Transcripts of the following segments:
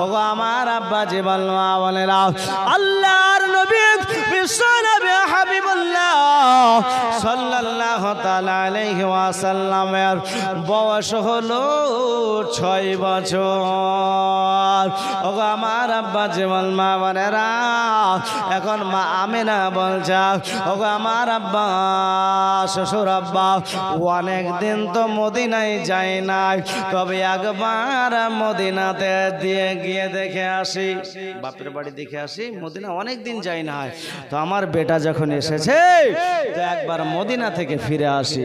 ওগো আমার আব্বা জীবন মা বোনেরা, আল্লাহর নবী বিশ্ব নবী হাবিবুল্লাহ সাল্লাল্লাহু তাআলা আলাইহি ওয়াসাল্লামের বয়স হলো 6 বছর। ওগো আমার আব্বা জীবন মা বোনেরা, এখন মা আমিনা বলছে ওগো আমার আব্বা শ্বশুর আব্বা অনেক দিন তো মদিনায় যায় নাই, তবে একবার মদিনাতে দিয়ে গিয়ে দেখে আসি, বাপের বাড়ি দেখে আসি, মদিনা অনেক দিন যাই না, তো আমার বেটা যখন এসেছে তো একবার মদিনা থেকে ফিরে আসি।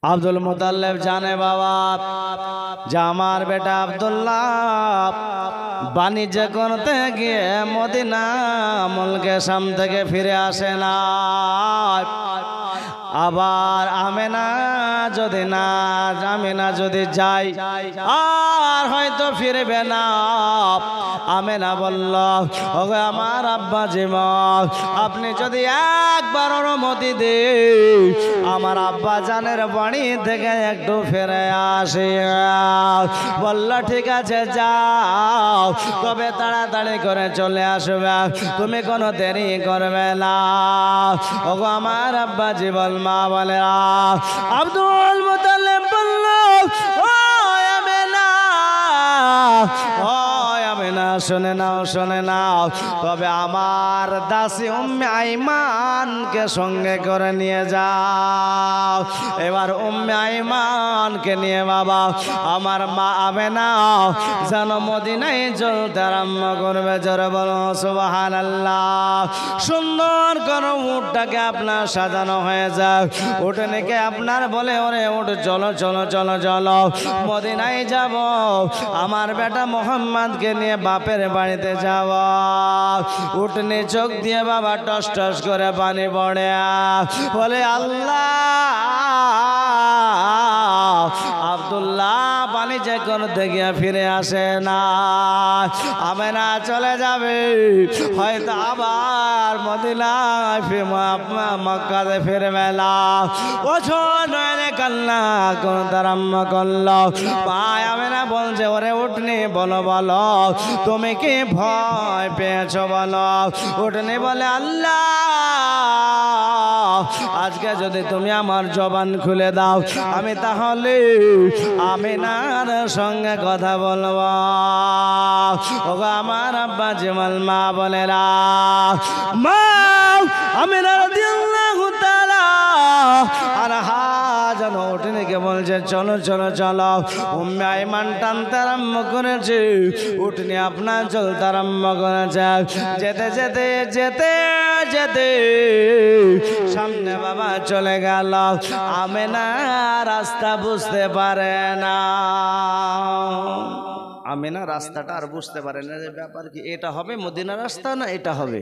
আব্দুল মুতাল্লিব জানে বাবা যে আমার বেটা আব্দুল্লাহ বাণিজ্য করতে গিয়ে মদিনা মুলকে শাম থেকে ফিরে আসে না, আবার আমেনা যদি যাই আর হয়তো ফিরবে না। আমেনা বলল ওগো আমার আব্বা জীবন, আপনি যদি একবার অনুমতি দেন আমার আব্বা জানের বাড়ি থেকে একটু ফিরে আসি। বলল ঠিক আছে যাও, তবে তাড়াতাড়ি করে চলে আসবে, তুমি কোনো দেরি করবে না। ওগো আমার আব্বা জীবন মা বলে আব্দুল মুতাল্লিব বলল ও আমেনা, শুনে নাও, তবে আমার দাসী উম্মে আইমানকে সঙ্গে করে নিয়ে যাও। এবার উম্মে আইমানকে নিয়ে বাবা আমার মা আমেনা যেন মদিনায় চলতে আরম্ভ করবে। জোরে বলো সুবহানাল্লাহ। সুন্দর করে উটটাকে আপনার সাজানো হয়ে যাক, উঠে নাকি আপনার বলে ওরে উঠ চলো চলো চলো চলো মদিনায় যাব, আমার বেটা মোহাম্মদকে নিয়ে বাপের বাড়িতে যাব। উঠনি চোখ দিয়ে বাবা টস টস করে পানি পড়ে, বলে আল্লাহ আব্দুল্লাহ পানি চেক করতে গিয়ে ফিরে আসে না, আমেনা চলে যাবে, হয়তো আবার মদিনায় মক্কাতে ফিরবে না। ও ছোটে কান্না করতে আরম্ভ করলো। ভাই আমেনা বলছে ওরে উঠনি বলো বলো তুমি কি ভয় পেয়েছো বলো। উঠনি বলে আল্লাহ আজকে যদি তুমি আমার জবান খুলে দাও আমি তাহলে আমিনার সঙ্গে কথা বলবো। ওগো আমার আব্বা জীবন মা বলেরা, মা আমিনা রাদিয়াল্লাহু তাআলা আনহা যেন উঠনিকে বলছে চলো চলো চলো। উম্মে আইমান টানতে আরম্ভ করেছে, উঠনি আপনার চলতে আরম্ভ করেছে। যেতে যেতে যেতে যেতে সামনে বাবা চলে গেল, আমেনা রাস্তা বুঝতে পারে না। আমেনা রাস্তাটা আর বুঝতে পারে না যে ব্যাপার কি, এটা হবে মদিনা রাস্তা না এটা হবে।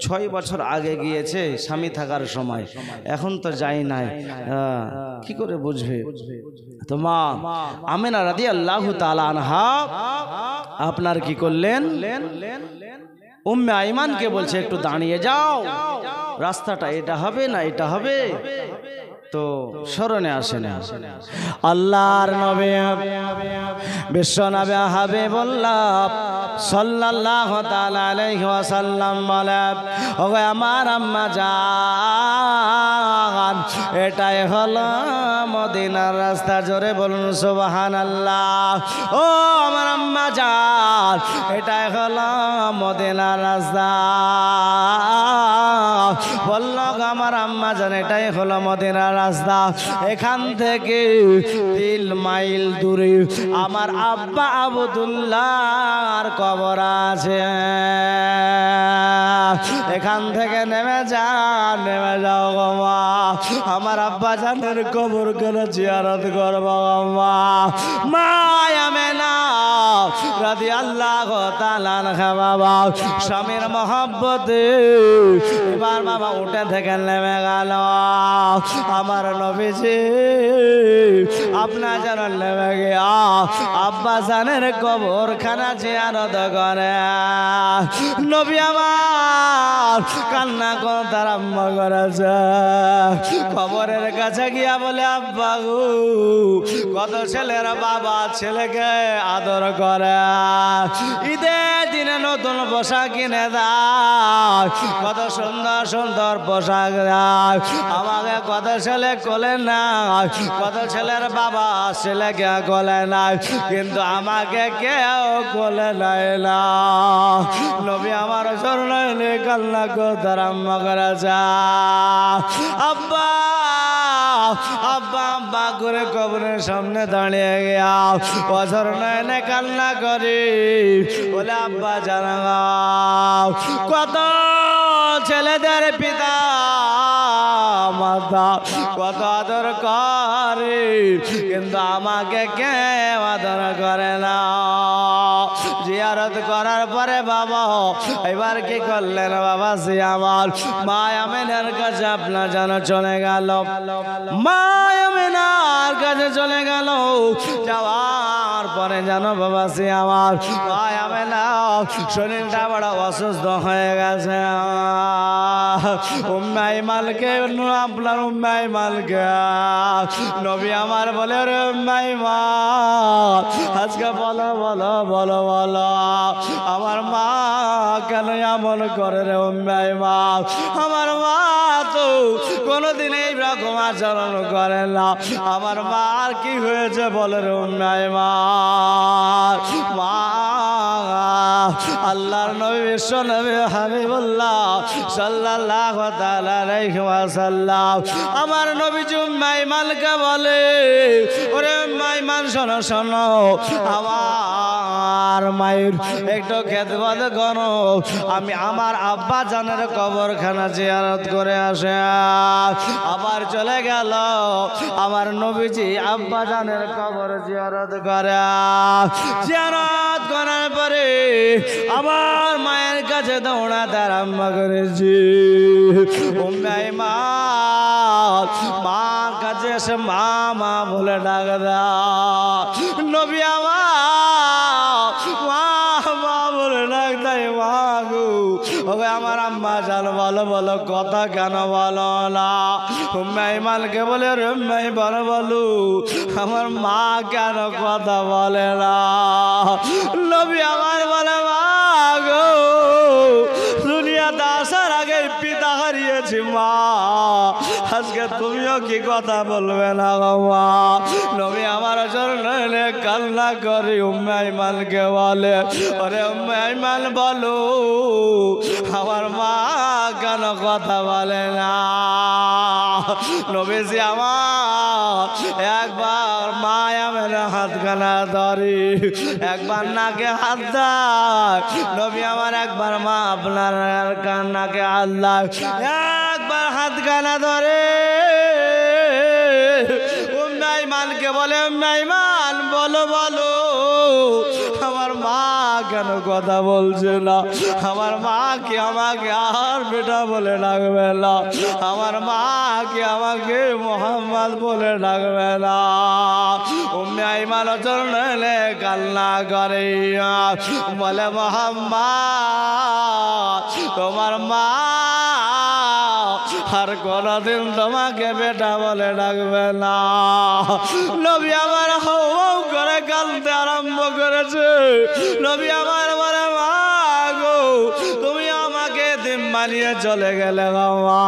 6 বছর আগে গিয়েছে স্বামী থাকার সময়, এখন তো যাই নাই, কি করে বুঝবে। তো মা আমেনা রাদিয়াল্লাহু তাআলা আনহা আপনার কি করলেন, উম্মে আইমানকে বলছে একটু দাঁড়িয়ে যাও, রাস্তাটা এটা হবে না এটা হবে, তো স্মরণে আসে না। আল্লাহর নবী বিশ্ব নবী হাবিবুল্লাহ সাল্লাল্লাহু তাআলা আলাইহি ওয়াসাল্লাম বলে ওগো আমার আম্মা জান এটাই হলো মদিনার রাস্তা। জোরে বলুন সুবহানাল্লাহ। ও আমার আম্মা জান এটাই হলো মদিনার রাস্তা। বলল আমার আম্মা জান এটাই হলো মদিনার রাস্তা। এখান থেকে 3 মাইল দূরে আমার আব্বা আব্দুল্লাহর কবর আছে, এখান থেকে নেমে যাও গো মা, আমার আব্বা জানের কবর করে জিয়ারত করবো মা। মা আমেনা রাদিয়াল্লাহু তাআলা আনহা বাবা স্বামীর মহব্বতে এবার বাবা উঠে থেকে নেমে গেল। আমার নবীজি আপনার যেন নেমে গিয়া আব্বা জানের কবরখানা জিয়ারত করে। নবী আমার কান্না করতে আরম্ভ করেছে। কবরের কাছে গিয়া বলে আব্বা গো, কত ছেলের বাবা ছেলেকে আদর করে, ঈদের দিনে নতুন পোশাক কিনে দেয়, কত সুন্দর সুন্দর পোশাক দেয়। আমাকে কত ছেলে কোলে নাই, কত ছেলের বাবা ছেলেকে কোলে নাই, কিন্তু আমাকে কেউ কোলে নাই না। নবী আমার চরণে কান্না করতে আরম্ভ করেছে। আব্বা আব্বা আব্বা করে কবরের সামনে দাঁড়িয়ে গিয়া অঝর নয়নে কান্না করি বলে আব্বা জানাও কত ছেলেদের পিতা মাতা কত আদর করে, কিন্তু আমাকে কেউ আদর করে না। জিয়ারত করার পরে বাবা এবার কি করলেন বাবা, সে আমার মা আমেনার কাছে আপনার যেন চলে গেল। মা আমেনার কাছে চলে গেল। যাওয়ার পরে জানো বাবা সে আমার মা আমেনা শরীরটা বড় অসুস্থ হয়ে গেছে। উম্মে আইমানকে আপনার উম্মে আইমানকে নবী আমার বলে রে উম্মে আইমান আজকে বলো বলো বলো বলো আমার মা কেন এমন করে রে উম্মে আইমান? আমার মা তো কোনোদিন এইরকম আচরণ করে না। আমার মার কি হয়েছে বলে রে উম্মে আইমান? মা আল্লাহর নবী বিশ্ব নবী হাবিবুল্লাহ সাল্লাল্লাহু তাআলা আলাইহি ওয়াসাল্লাম আমার নবীজি উম্মে আইমানকে বলে, ওরে উম্মে আইমান শোনো শোনো, আমার মায়ের একটু খেদমত করো, আমি আমার আব্বা জানের কবরখানা জিয়ারত করে আসে। আবার চলে গেল। আমার নবীজি আব্বা জানের কবর জিয়ারত করে। জিয়ারত করার পরে আমার মায়ের কাছে দৌড়াতে আরম্ভ করেছি। উম্মে আইমান মা কাছে এসে মা মা বলে ডাক দাও। নবী আমার মা মা বলে ডাক দেয়। মা গো ওকে আমার আম্মা জান বলো বলো কথা কেন বলো না? উম্মে আইমানকে বলে রে উম্মে আইমান বলো আমার মা কেন কথা বলে না? নবী আমার বলে মা গো দুনিয়াতে আসার আগে পিতা হারিয়েছি মা, আজকে তুমিও কি কথা বলবে না গো মা? নবী আমার চরণে কান্না করি উম্মে আইমানকে বলে, ওরে উম্মে আইমান বলো আমার মা কেন কথা বলে না? নবীজি আমার একবার মা আমার হাতখানা ধরি, একবার নাকে হাত দেয়। নবী আমার একবার মা আপনার নাকে হাত দেয়, একবার হাতখানা ধরে। উম্মে আইমানকে বলে উম্মে আইমান বলো বলো আমার মা কেন কথা বলছে না? আমার মা কি আমাকে আর বেটা বলে ডাকবে না? আমার মা কি আমাকে মোহাম্মদ বলে ডাকবে না? উম্মে আইমান চরণে কান্না করে বলে মোহাম্মদ তোমার মা আর কোনদিন তোমাকে বেটা বলে ডাকবে না। নবী আমার হাউ হাউ করে কাঁদতে আরম্ভ করেছে। নবী আমার বলে মা গো তুমি আমাকে এতিম বানিয়ে চলে গেলে বাবা,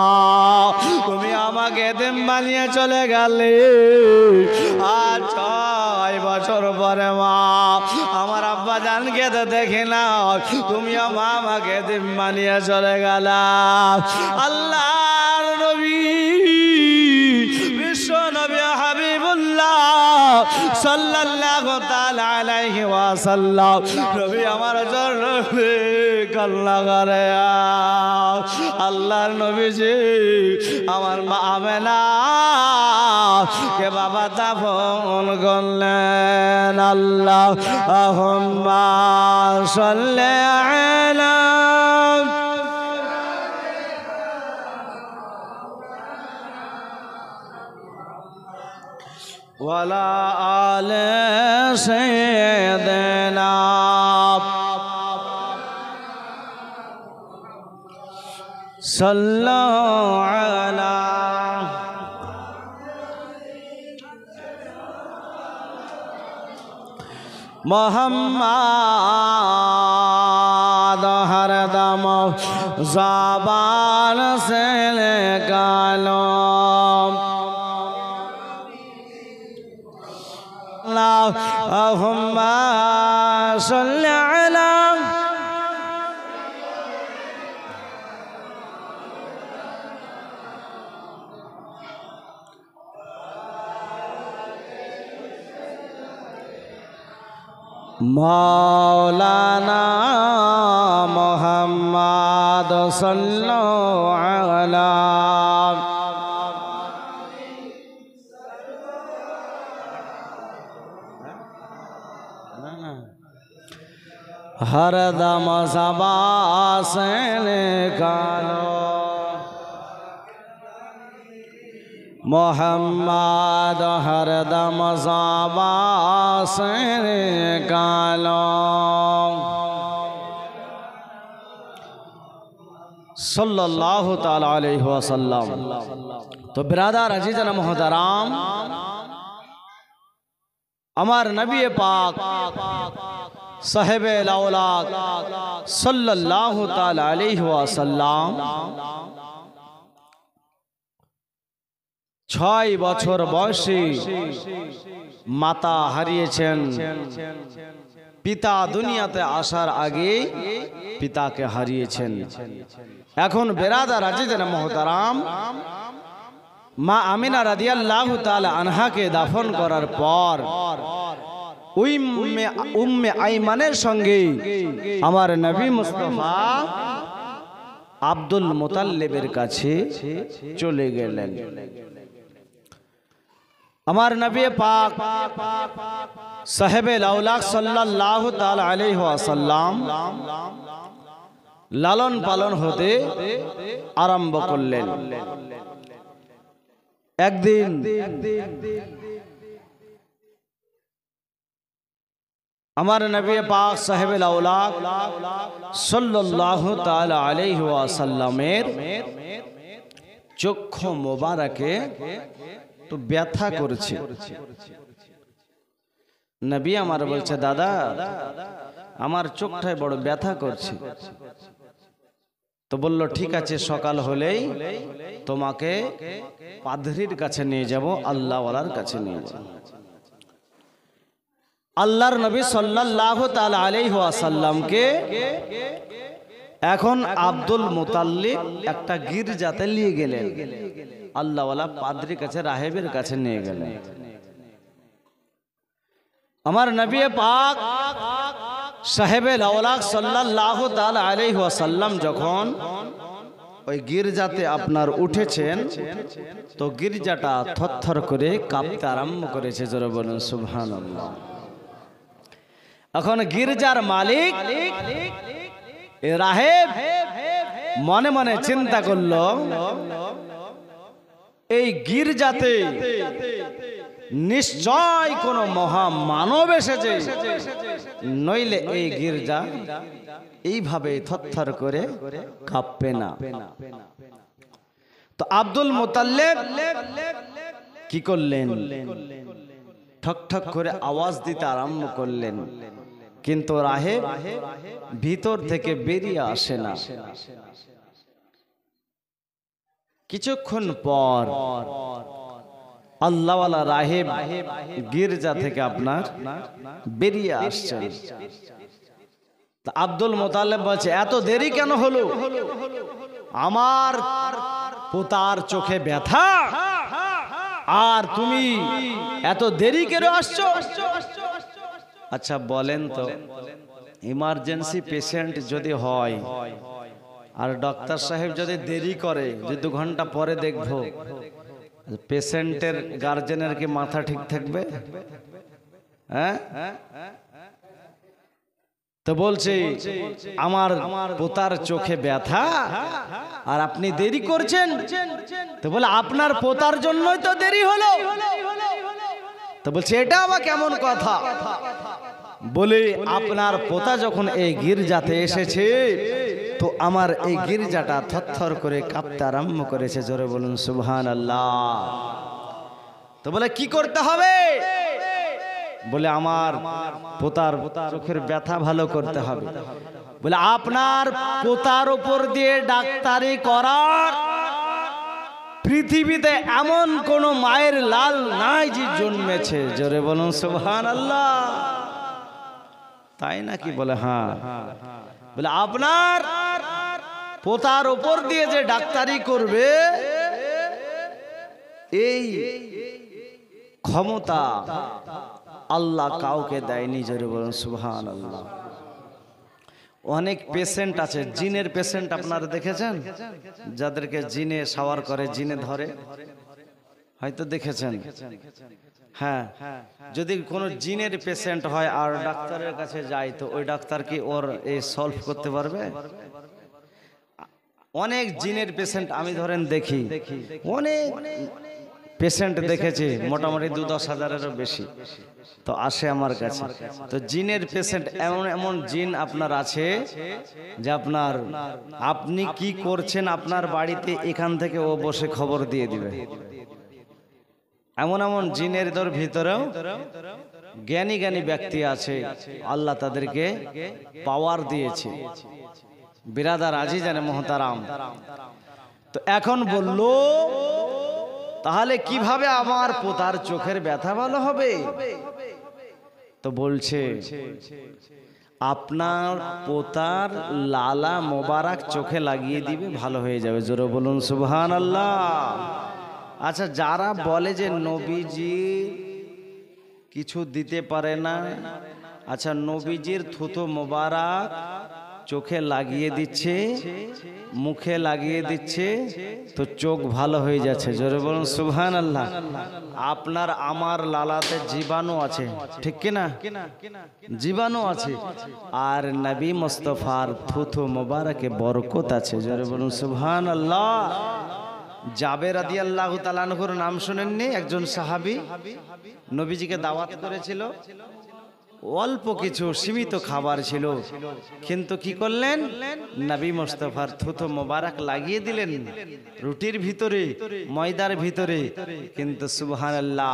তুমি আমাকে এতিম বানিয়ে চলে গেলে। আর 6 বছর পরে মা আমার আব্বা জানকে তো দেখি না, তুমিও মা আমাকে এতিম বানিয়ে চলে গেলা। আল্লাহর নবী বিশ্ব নবী হাবিবুল্লাহ সাল্লাল্লাহু তাআলা আলাইহি ওয়াসাল্লাম নবী আমার জন্য কান্না করে আল্লাহর নবীজি আমার মা আমেনা কে বাবা দাফন করলেন আল্লাহুম্মা সাল্লি আলা ওয়ালা আলে সাইয়্যিদিনা সাল্লাল্লাহু আলা মুহাম্মাদ হরদম ज़बान से निकालो अल्लाहुम्मा सल्ली अला मौलाना मोहम्मद सल्लल्लाहु अलैहि हर दम ज़बा से निकालो मोहम्मद हर दम ज़बा से निकालो सल्लल्लाहु ताला अलैहि वसल्लम। तो बिरादर अजीज़ान मोहतराम अमर नबी पाक साहिब औलाद सल्लल्लाहु ताला अलैहि वसल्लम 6 বছর বয়সে মাতা হারিয়েছেন। পিতা দুনিয়াতে আসার আগে পিতাকে হারিয়েছেন। এখন বেরাদার আজিজান মোহতারাম মা আমিনা রাদিয়াল্লাহু তাআলা আনহাকে দাফন করার পর উম্মে আইমানের সঙ্গে আমার নবী মুস্তাফা আব্দুল মুতাল্লিবের কাছে চলে গেলেন। আমার নবী পাক সাহেবে লাউলাক সাল্লাল্লাহু তাআলা আলাইহি ওয়াসাল্লাম লালন পালন হতে আরম্ভ করলেন। একদিন আমার নবী পাক সাহেবে লাউলাক সাল্লাল্লাহু তাআলা আলাইহি ওয়াসাল্লামের চক্ষু মোবারকে তো ব্যথা করেছে। নবী আমার বলছে দাদা আমার চোখটায় বড় ব্যথা করছে। তো বলল ঠিক আছে সকাল হলেই তোমাকে পাদ্রীর কাছে নিয়ে যাব, আল্লাহওয়ালার কাছে নিয়ে যাব। আল্লাহর নবী সাল্লাল্লাহু তাআলা আলাইহি ওয়াসাল্লামকে এখন আব্দুল মুতাল্লিব একটা গির্জাতে নিয়ে গেলেন। আল্লাহওয়ালা পাদ্রীর কাছে রাহেবের কাছে নিয়ে গেলেন। আমার নবী পাক সাহেবে লাউলাক সাল্লাল্লাহু তাআলা আলাইহি ওয়াসাল্লাম যখন ওই গির্জাতে আপনার উঠেছেন তো গির্জাটা থরথর করে কাঁপতে আরম্ভ করেছে। জোরে বলুন সুবহানাল্লাহ। এখন গির্জার মালিক রাহেব মনে মনে চিন্তা করলো এই গির্জাতে নিশ্চয় কোন মহা মানব এসেছে, নইলে এই গির্জা এইভাবে থরথর করে কাঁপবে না। তো আব্দুল মুতাল্লিব কি করলেন, ঠক ঠক করে আওয়াজ দিতে আরম্ভ করলেন, কিন্তু রাহেব ভিতর থেকে বেরিয়ে আসে না। কিছুক্ষণ পর আল্লাহওয়ালা রাহেব গির্জা থেকে আপনার বেরিয়ে আসছেন। আব্দুল মুতাল্লিব বলছে এত দেরি কেন হলো? আমার পোতার চোখে ব্যথা, আর তুমি এত দেরি করে আসছো। আচ্ছা বলেন তো, ইমার্জেন্সি পেশেন্ট যদি হয় আর ডক্টর সাহেব যদি দেরি করে, যে 2 ঘন্টা পরে দেখবো, পেশেন্টের গার্জেনের কি মাথা ঠিক থাকবে? হ্যাঁ, তো বলছে আমার পোতার চোখে ব্যথা আর আপনি দেরি করছেন। তো বলে আপনার পোতার জন্যই তো দেরি হলো। তো বলছে এটা আবার কেমন কথা? বলে আপনার পোতা যখন এই গির্জাতে এসেছে তো আমার এই গির্জাটা থরথর করে কাঁপতে আরম্ভ করেছে। জোরে বলুন সুবহানাল্লাহ। তো বলে কি করতে হবে? বলে আমার পোতার চোখের ব্যথা ভালো করতে হবে। বলে আপনার পোতার উপর দিয়ে ডাক্তারি করার পৃথিবীতে এমন কোন মায়ের লাল নাই যে জন্মেছে। জোরে বলুন সুবহানাল্লাহ। তাই নাকি? বলে হ্যাঁ। বলে আপনার পোতার উপর দিয়ে যে ডাক্তারি করবে এই ক্ষমতা আল্লাহ কাউকে দেয়নি। জোরে বলুন সুবহানাল্লাহ। অনেক পেশেন্ট আছে, জিনের পেশেন্ট আপনারা দেখেছেন? যাদেরকে জিনে শাওয়ার করে, জিনে ধরে, হয়তো দেখেছেন। হ্যাঁ, যদি কোনো জিনের পেশেন্ট হয় আর ডাক্তারের কাছে যায় তো ওই ডাক্তার কি ওর এই সলভ করতে পারবে? অনেক জিনের পেশেন্ট আমি ধরেন দেখি, অনেক পেশেন্ট দেখেছি, মোটামুটি 2-10 হাজারেরও বেশি তো আসে আমার কাছে। তো জিনের পেশেন্ট এমন এমন জিন আপনার আছে যে আপনার আপনি কি করছেন আপনার বাড়িতে এখান থেকে ও বসে খবর দিয়ে দিবে। এমন এমন জিনের ভিতরেও জ্ঞানী জ্ঞানী ব্যক্তি আছে, আল্লাহ তাদেরকে পাওয়ার দিয়েছে। বিরাদার আজিজানে মোহতারাম, তো এখন বলল তাহলে কিভাবে আমার পোতার চোখের ব্যথা ভালো হবে? তো বলছে আপনার পোতার লালা মোবারক চোখে লাগিয়ে দিবে, ভালো হয়ে যাবে। জোরে বলুন সুবহানাল্লাহ। আচ্ছা, যারা বলে যে নবীজি কিছু দিতে পারে না, আচ্ছা নবীজির থুতু মোবারক চোখে লাগিয়ে দিচ্ছে, মুখে লাগিয়ে দিচ্ছে, তো চোখ ভালো হয়ে যাচ্ছে। জোরে বলুন সুবহানাল্লাহ। আপনার আমার লালাতে জীবাণু আছে, ঠিক কিনা? জীবাণু আছে, আর নবী মুস্তাফার থুতু মোবারকে বরকত আছে। জোরে বলুন সুবহানাল্লাহ। জাবের রাদিয়াল্লাহু তাআলা আনহুর নাম শুনেননি? একজন সাহাবী নবীজিকে দাওয়াত করেছিল, অল্প কিছু সীমিত খাবার ছিল, কিন্তু কি করলেন? নবী মুস্তাফার থুতু মোবারক লাগিয়ে দিলেন রুটির ভিতরে, ময়দার ভিতরে, কিন্তু সুবহানাল্লাহ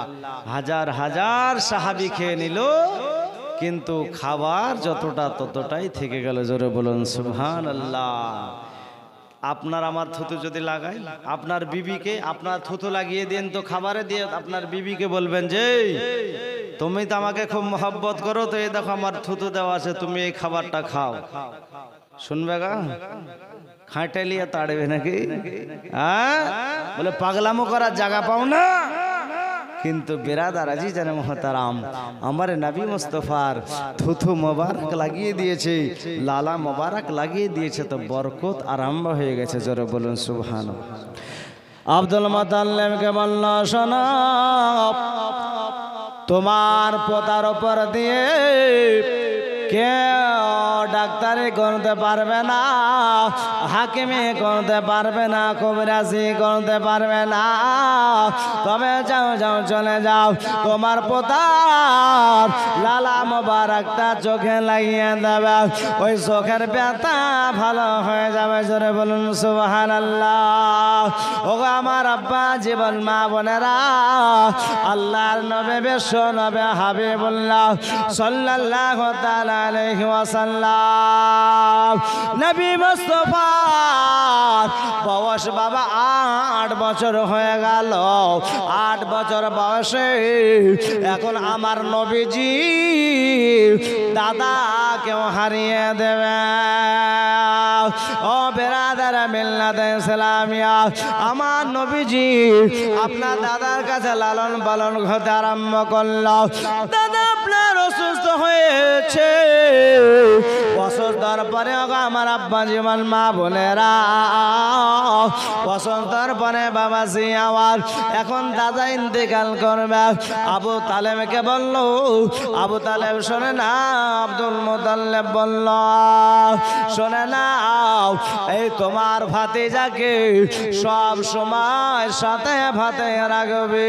হাজার হাজার সাহাবী খেয়ে নিল, কিন্তু খাবার যতটা ততটাই থেকে গেল। জোরে বলুন সুবহানাল্লাহ। আপনার আমার থুতু যদি লাগাই, আপনার বিবিকে আপনার থুতু লাগিয়ে দেন তো খাবারে দিয়ে, আপনার বিবিকে বলবেন যে তুমি তো আমাকে খুব মহব্বত করো, তো এই দেখো আমার থুতু দেওয়া আছে, তুমি এই খাবারটা খাও, শুনবে গা? খাঁটালিয়া তাড়বে নাকি? হ্যাঁ, বলে পাগলামো করার জায়গা পাও না। কিন্তু বিরাদার আজিজানে মুহতারাম, আমার নবী মুস্তাফার থুথু মোবারক লাগিয়ে দিয়েছে, লালা মোবারক লাগিয়ে দিয়েছে, তো বরকত আরম্ভ হয়ে গেছে। জোরে বলুন সুবহানাল্লাহ। আব্দুল মুতাল্লিবকে বলল, শোনো, তোমার পোতার উপর দিয়ে কেউ ডাক্তারি করতে পারবে না, হাকিমি করতে পারবে না, কবিরাজি করতে পারবে না। তবে যাও যাও, চলে যাও, তোমার পোতার লালা মোবারকটা চোখে লাগিয়ে দেবে, ওই চোখের ব্যথা ভালো হয়ে যাবে। জোরে বলুন সুবহানাল্লাহ। ওগো আমার আব্বা জীবন মা বোনেরা, আল্লাহর নবী বিশ্ব নবী হাবিবুল্লাহ সাল্লাল্লাহু তাআলা আলাইহি ওয়াসাল্লাম, নবী মুস্তাফা বয়স বাবা 8 বছর হয়ে গেল। 8 বছর বয়সে এখন আমার নবীজি দাদাকেও হারিয়ে দেবে। ও বেরাদার মিল্লাতে ইসলামিয়া, আমার নবীজি আপনার দাদার কাছে লালন পালন হতে আরম্ভ করল। দাদা আপনার অসুস্থ হয়েছে, অসুস্থর পরে আমার আব্বা জীবন মা বোনেরা অসুস্থর পরে বাবা জিয়াওয়ার এখন দাদা ইন্তেকাল করবে। আবু তালেবকে বলল, আবু তালেব শোনে না, আব্দুল মুতাল্লিব বলল শোনে না, এই তোমার ভাতিজাকে সব সময় সাথে ভাতে রাখবে।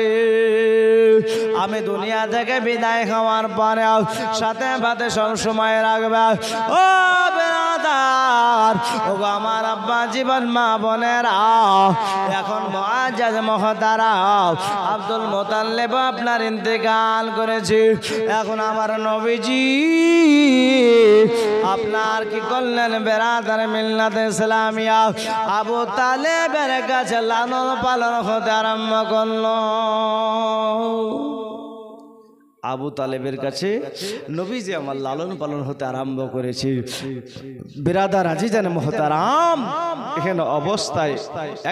আমি দুনিয়া থেকে বিদায় হওয়ার পরে সাথে ভাতে সব সময় রাখবে। ও বেরাদার, ও আমার আব্বা জীবন মা বোনেরা, এখন মুআজ্জাজ মুহতারা আব্দুল মুতাল্লিব আপনার ইন্তেকাল করেছে। এখন আমার নবীজি আপনার কি করলেন? বেরাদার মিল্লাতে ইসলামিয়া, আবু তালেবের কাছে লালন পালন হতে আরম্ভ করল। আবু তালেবের কাছে নবীজি আমার লালন পালন হতে আরম্ভ করেছে। বিরাদার আজিজান মুহতারাম, এখানে অবস্থায়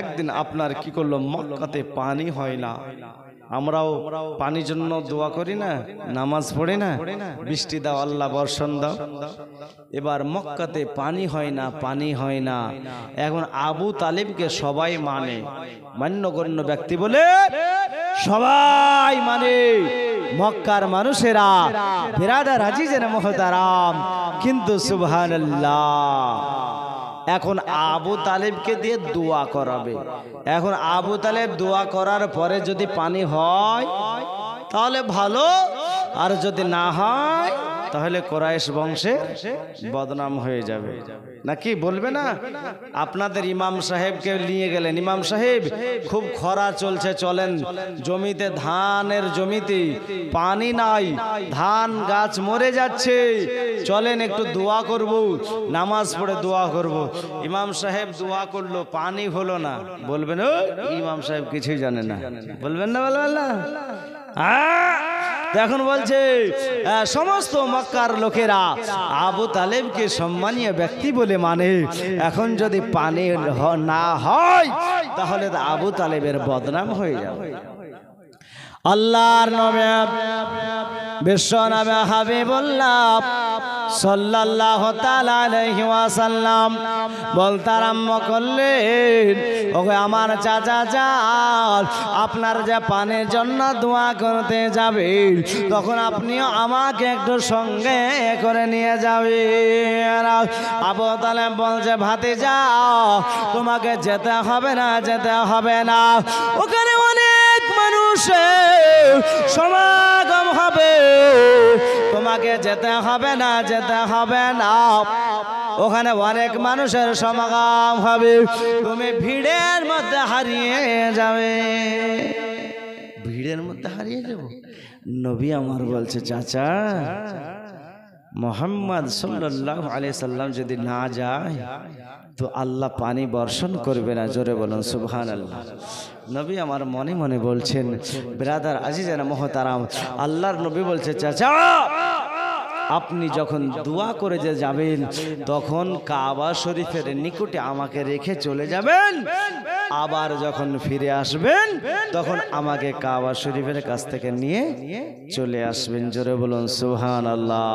একদিন আপনার কি করলো, মক্কাতে পানি হয় না। আমরাও পানির জন্য দোয়া করি না, নামাজ পড়ি না, বৃষ্টি দাও আল্লাহ, বর্ষণ দাও। এবার মক্কাতে পানি হয় না, পানি হয় না। এখন আবু তালিবকে সবাই মানে, মান্যগণ্য ব্যক্তি বলে সবাই মানে, মক্কার মানুষেরা, বিরাদার আজিজের মুহতারাম। কিন্তু সুবহানাল্লাহ, এখন আবু তালেবকে দিয়ে দোয়া করাবে। এখন আবু তালেব দোয়া করার পরে যদি পানি হয় তাহলে ভালো, আর যদি না হয় তাহলে কুরাইশ বংশে বদনাম হয়ে যাবে। নাকি বলবে না? আপনাদের ইমাম সাহেবকে নিয়ে গেলেন, ইমাম সাহেব খুব খরা চলছে, চলেন জমিতে, ধানের জমিতে পানি নাই, ধান গাছ মরে যাচ্ছে, চলেন একটু দোয়া করব, নামাজ পড়ে দোয়া করব। ইমাম সাহেব দোয়া করলো, পানি হলো না, বলবেন ও ইমাম সাহেব কিছুই জানে না? বলবেন না? বলবেন না? এখন বলছে সমস্ত মক্কার লোকেরা আবু তালেবকে সম্মানীয় ব্যক্তি বলে মানে। এখন যদি পানি না হয় তাহলে আবু তালেবের বদনাম হয়ে যাবে। আল্লাহর নবী বিশ্ব নবী হাবিবুল্লাহ সাল্লাল্লাহু তাআলা আলাইহি ওয়াসাল্লাম বলতে আরম্ভ করলেন, ওগো আমার চাচা যান, আপনার যে পানির জন্য দোয়া করতে যাবেন, তখন আপনিও আমাকে একটু সঙ্গে করে নিয়ে যাবেন। আবু তালেব বলছে, ভাতিজা তোমাকে যেতে হবে না, যেতে হবে না, ওখানে অনেক মানুষের সমাগম হবে, তোমাকে যেতে হবে না, যেতে হবে না, ওখানে অনেক মানুষের সমাগম হবে, তুমি ভিড়ের মধ্যে হারিয়ে যাবে। ভিড়ের মধ্যে হারিয়ে যাব? নবী আমার বলছে, চাচা মোহাম্মদ সাল্লাল্লাহু আলাইহি সাল্লাম যদি না যায় তো আল্লাহ পানি বর্ষণ করবে না। জোরে বলুন সুবহানাল্লাহ। নবী আমার মনে মনে বলছেন, ব্রাদার আজিজানা মুহতারাম, আল্লাহর নবী বলছে, চাচা আপনি যখন দোয়া করে যে যাবেন তখন কাবা শরীফের নিকটে আমাকে রেখে চলে যাবেন, আবার যখন ফিরে আসবেন তখন আমাকে কাবা শরীফের কাছ থেকে নিয়ে চলে আসবেন। জোরে বলুন সুবহানাল্লাহ।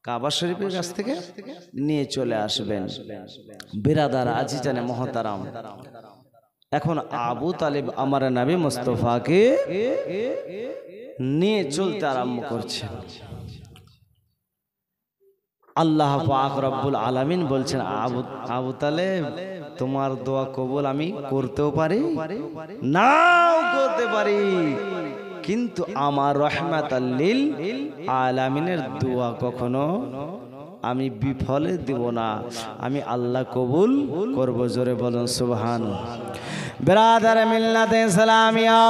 কাবা শরীফের কাছ থেকে নিয়ে চলে আসবেন। বিরাদার আজিজানে মুহতারাম, এখন আবু তালিব আমার নবী মুস্তাফাকে নিয়ে চলতে আরম্ভ করছে। আল্লাহ পাক রব্বুল আলামিন বলছেন, আবু তালেব তোমার দোয়া কবুল আমি করতেও পারি, নাও করতে পারি, কিন্তু আমার রহমাতাল লিল আলামিনের দোয়া কখনো আমি বিফলে দেব না, আমি আল্লাহ কবুল করব। জোরে বলুন সুবহানাল্লাহ। ব্রাদার মিল্লাতে ইসলামিয়া,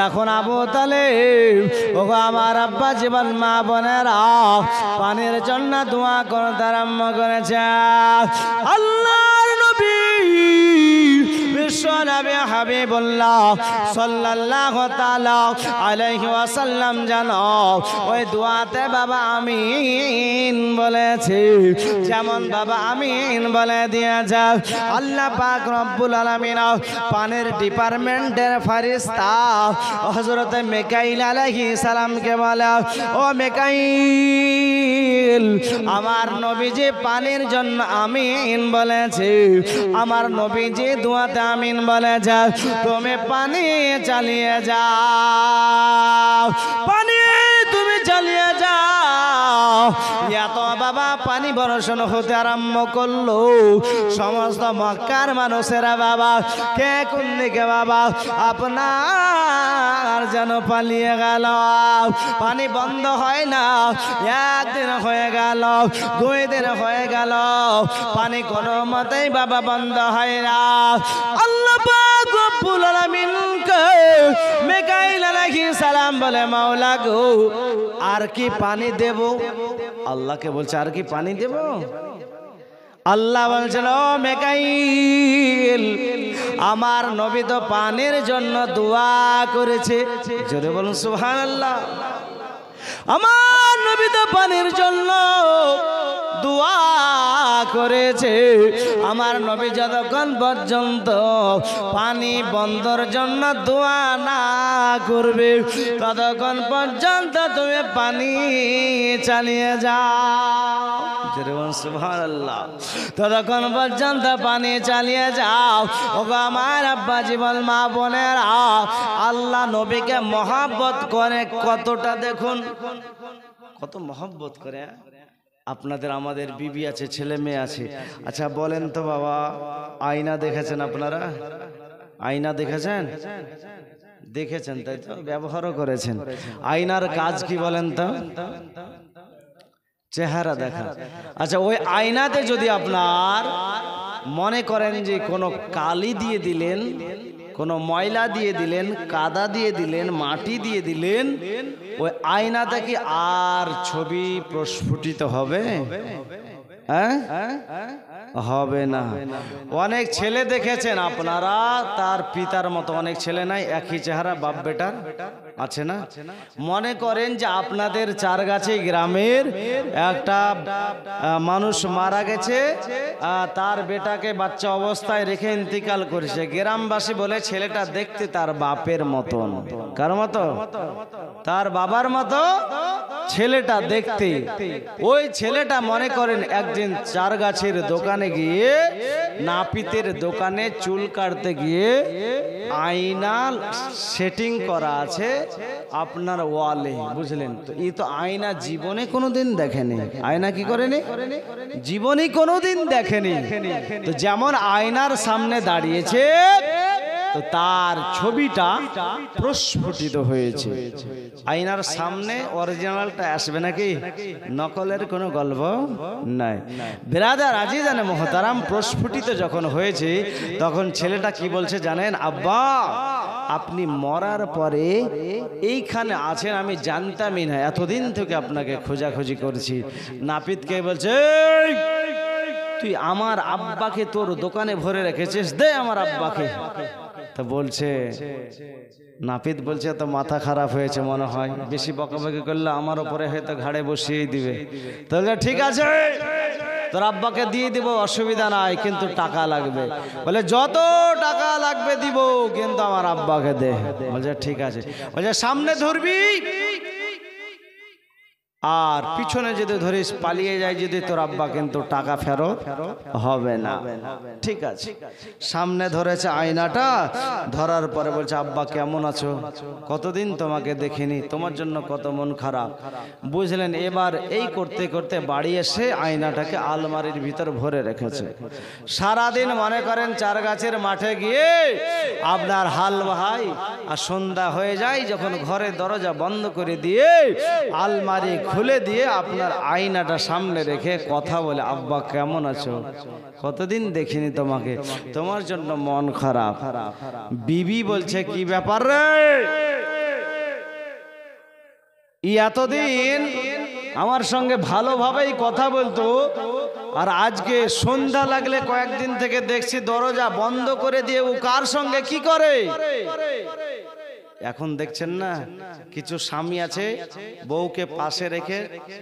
এখন আবু তালেব, ওগো আমার আব্বা জীবন মা বোনেরা পানির জন্য দোয়া করতে আরম্ভ করেছে। আল্লাহর নবী বিশ্ব নবী হাবিবুল্লাহ সাল্লাল্লাহু তাআলা আলাইহি ওয়াসাল্লাম যেন ওই দোয়াতে বাবা আমিন বলে বলেছে, যেমন বাবা আমিন বলে দিয়ে যাও। আল্লাহ পাক রব্বুল আলামিন পানির ডিপার্টমেন্টের ফেরেশতা হযরত মিকাইল আলাইহিস সালামকে বলে, ও মিকাইল, আমার নবীজি পানির জন্য আমিন বলেছে, আমার নবীজি দুয়াতে আমিন বলে যাও, তুমি পানি চালিয়ে যাও, পানি তুমি চালিয়ে যাও। এত বাবা পানি বর্ষণ হতে আরম্ভ করলো। সমস্ত মক্কার মানুষেরা বাবা কে কোন দিকে বাবা আপনার যেন পালিয়ে গেল। পানি বন্ধ হয় না, একদিন হয়ে গেল, 2 দিন হয়ে গেল, পানি কোনো মতেই বাবা বন্ধ হয় না। আল্লাহ পাক রব্বুল আলামিনকে মিকাইল আলাইহিস সালাম বলে, মাওলা গো, আর কি পানি দেব? আল্লাহকে বলছে, আর কি পানি দেব? আল্লাহ বলছেন, ও মিকাইল, আমার নবী তো পানির জন্য দোয়া করেছে। জোরে বলুন সুবহানাল্লাহ। আমার নবী তো পানির জন্য দোয়া করেছে। আমার নবী যতক্ষণ পর্যন্ত পানি বন্ধর জন্য দোয়া না করবে, ততক্ষণ পর্যন্ত তুমি পানি চালিয়ে যাও। সুবহানাল্লাহ। ততক্ষণ পর্যন্ত পানি চালিয়ে যাও। ওগো আমার আব্বা জীবন মা বোনেরা, আল্লাহ নবীকে মহব্বত করে কতটা দেখুন, কত মহব্বত করে। আপনাদের আমাদের বিবি আছে, ছেলে মেয়ে আছে। আচ্ছা বলেন তো বাবা, আয়না দেখেছেন আপনারা? আয়না দেখেছেন? দেখেছেন তাই তো, ব্যবহারও করেছেন। আয়নার কাজ কি বলেন তো? চেহারা দেখা। আচ্ছা ওই আয়নাতে যদি আপনার মনে করেন যে কোনো কালি দিয়ে দিলেন, কোনো ময়লা দিয়ে দিলেন, কাদা দিয়ে দিলেন, মাটি দিয়ে দিলেন, ওই আয়নাতে কি আর ছবি প্রস্ফুটিত হবে? হ্যাঁ, হবে না। অনেক ছেলে দেখেছেন আপনারা, তার পিতার মতো অনেক ছেলে নাই, একই চেহারা, বাপ বেটার আছে না? মনে করেন যে আপনাদের চারগাছি গ্রামের একটা মানুষ মারা গেছে, তার বেটাকে বাচ্চা অবস্থায় রেখে ইন্তিকাল করেছে। গ্রামবাসী বলে ছেলেটা দেখতে তার বাপের মতন। কার মতো? তার বাবার মতো ছেলেটা দেখতে। ওই ছেলেটা মনে করেন একদিন চারগাছির দোকানে গিয়ে, নাপিতের দোকানে চুল কাটতে গিয়ে, আয়না সেটিং করা আছে আপনার ওয়ালে, বুঝলেন তো? এই তো আয়না জীবনে কোনোদিন দেখেনি। আয়না কি করেনি? জীবনে কোনোদিন দেখেনি। তো যেমন আয়নার সামনে দাঁড়িয়েছে, তো তার ছবিটা প্রস্ফুটিত হয়েছে। আয়নার সামনে অরিজিনালটা আসবে নাকি? নকলের কোনো গল্প নাই। বিরাদার আজিজানে মোহতারাম, প্রস্ফুটিত যখন হয়েছে তখন ছেলেটা কি বলছে জানেন? আব্বা, আপনি মরার পরে এইখানে আছেন আমি জানতামই না, এতদিন থেকে আপনাকে খোঁজাখুঁজি করছি। নাপিতকে বলছে, তুই আমার আব্বাকে তোর দোকানে ভরে রেখেছিস, দে আমার আব্বাকে। তো বলছে, নাপিত বলছে, তো মাথা খারাপ হয়েছে মনে হয়, বেশি বকাবকি করলে আমার উপরে হয়তো ঘাড়ে বসিয়ে দিবে। তাহলে ঠিক আছে, তোর আব্বাকে দিয়ে দিব, অসুবিধা নাই, কিন্তু টাকা লাগবে। বলে যত টাকা লাগবে দিব, কিন্তু আমার আব্বাকে দে। বলছে ঠিক আছে। বলছে সামনে ধরবি আর পিছনে যদি ধরিস, পালিয়ে যায় যদি, তোর আব্বা কিন্তু টাকা ফেরত হবে না। ঠিক আছে। সামনে ধরেছে আয়নাটা, ধরার পরে বলছে, আব্বা কেমন আছো? কতদিন তোমাকে দেখিনি, তোমার জন্য কত মন খারাপ। বুঝলেন? এবার এই করতে করতে বাড়ি এসে আয়নাটাকে আলমারির ভিতর ভরে রেখেছে। সারাদিন মনে করেন চারগাছের মাঠে গিয়ে আপনার হাল বাহাই, আর সন্ধ্যা হয়ে যায় যখন ঘরে দরজা বন্ধ করে দিয়ে আলমারি খুলে দিয়ে আপনার আয়নাটা সামনে রেখে কথা বলে, আব্বা কেমন আছো? কতদিন দেখিনি তোমাকে, তোমার জন্য মন খারাপ। বিবি বলছে, কি ব্যাপার রে? এতদিন আমার সঙ্গে ভালোভাবেই কথা বলতো, আর আজকে সন্ধ্যা লাগলে কয়েকদিন থেকে দেখছি দরজা বন্ধ করে দিয়ে ও কার সঙ্গে কি করে? এখন দেখছেন না কিছু স্বামী আছে বউকে পাশে রেখে